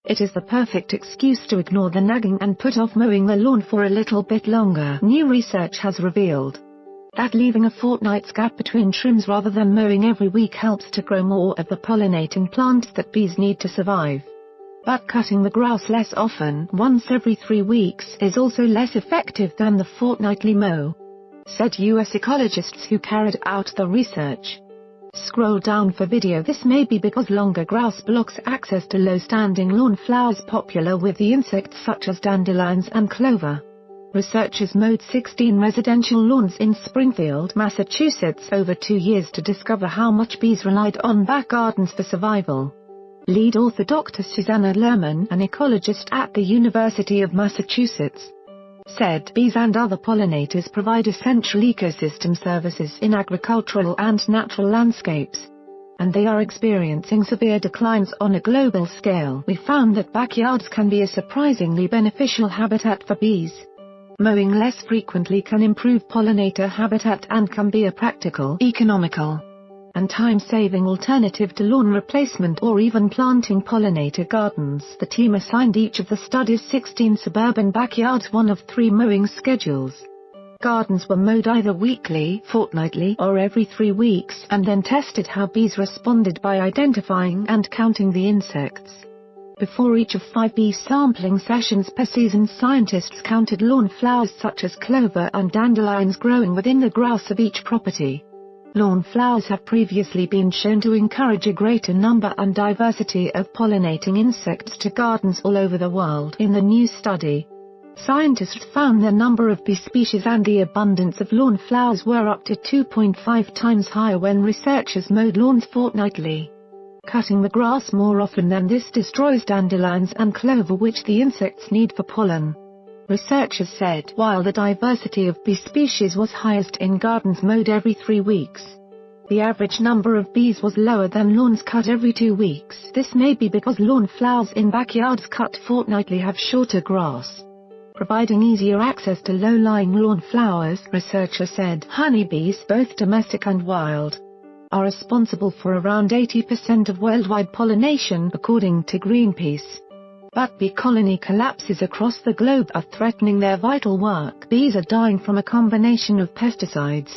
It is the perfect excuse to ignore the nagging and put off mowing the lawn for a little bit longer. New research has revealed that leaving a fortnight's gap between trims rather than mowing every week helps to grow more of the pollinating plants that bees need to survive. But cutting the grass less often, once every 3 weeks, is also less effective than the fortnightly mow, said US ecologists who carried out the research. Scroll down for video. This may be because longer grass blocks access to low-standing lawn flowers popular with the insects such as dandelions and clover. Researchers mowed 16 residential lawns in Springfield, Massachusetts over 2 years to discover how much bees relied on back gardens for survival. Lead author Dr Susannah Lerman, an ecologist at the University of Massachusetts, said bees and other pollinators provide essential ecosystem services in agricultural and natural landscapes, and they are experiencing severe declines on a global scale. We found that backyards can be a surprisingly beneficial habitat for bees. Mowing less frequently can improve pollinator habitat and can be a practical, economical, and time-saving alternative to lawn replacement or even planting pollinator gardens. The team assigned each of the study's 16 suburban backyards one of 3 mowing schedules. Gardens were mowed either weekly, fortnightly, or every 3 weeks, and then tested how bees responded by identifying and counting the insects. Before each of 5 bee sampling sessions per season, scientists counted lawn flowers such as clover and dandelions growing within the grass of each property. Lawn flowers have previously been shown to encourage a greater number and diversity of pollinating insects to gardens all over the world. In the new study, scientists found the number of bee species and the abundance of lawn flowers were up to 2.5 times higher when researchers mowed lawns fortnightly. Cutting the grass more often than this destroys dandelions and clover, which the insects need for pollen. Researchers said while the diversity of bee species was highest in gardens mowed every 3 weeks, the average number of bees was lower than lawns cut every 2 weeks. This may be because lawn flowers in backyards cut fortnightly have shorter grass, providing easier access to low-lying lawn flowers. Researchers said honeybees, both domestic and wild, are responsible for around 80% of worldwide pollination, according to Greenpeace. But bee colony collapses across the globe are threatening their vital work. Bees are dying from a combination of pesticides,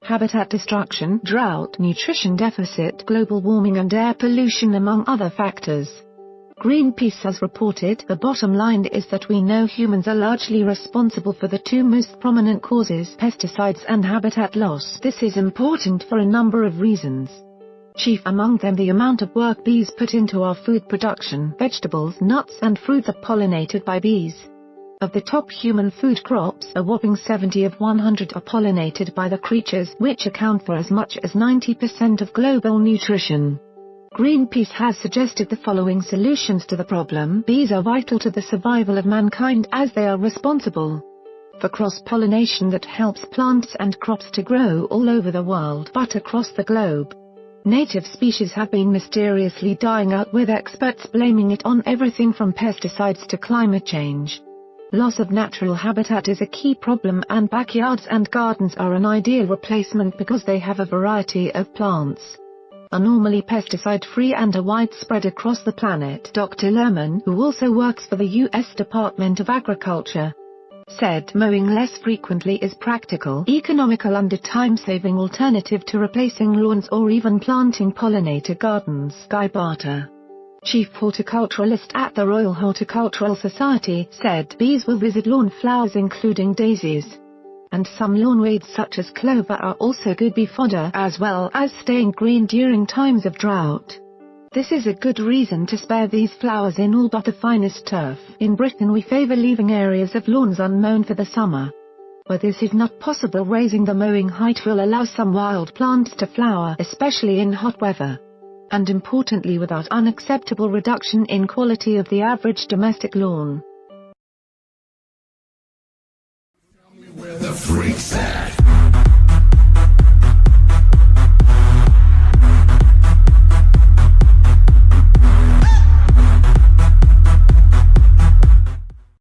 habitat destruction, drought, nutrition deficit, global warming and air pollution, among other factors. Greenpeace has reported the bottom line is that we know humans are largely responsible for the 2 most prominent causes, pesticides and habitat loss. This is important for a number of reasons. Chief among them the amount of work bees put into our food production. Vegetables, nuts and fruits are pollinated by bees. Of the top human food crops, a whopping 70 of 100 are pollinated by the creatures, which account for as much as 90% of global nutrition. Greenpeace has suggested the following solutions to the problem. Bees are vital to the survival of mankind as they are responsible for cross-pollination that helps plants and crops to grow all over the world. But across the globe, native species have been mysteriously dying out, with experts blaming it on everything from pesticides to climate change. Loss of natural habitat is a key problem, and backyards and gardens are an ideal replacement because they have a variety of plants, are normally pesticide-free and are widespread across the planet. Dr. Lerman, who also works for the U.S. Department of Agriculture, said mowing less frequently is practical, economical and a time-saving alternative to replacing lawns or even planting pollinator gardens. Guy Barter, chief horticulturalist at the Royal Horticultural Society, said bees will visit lawn flowers including daisies, and some lawn weeds such as clover are also good bee fodder, as well as staying green during times of drought. This is a good reason to spare these flowers in all but the finest turf. In Britain we favour leaving areas of lawns unmown for the summer. Where this is not possible, raising the mowing height will allow some wild plants to flower, especially in hot weather, and importantly without unacceptable reduction in quality of the average domestic lawn. Where the freaks at?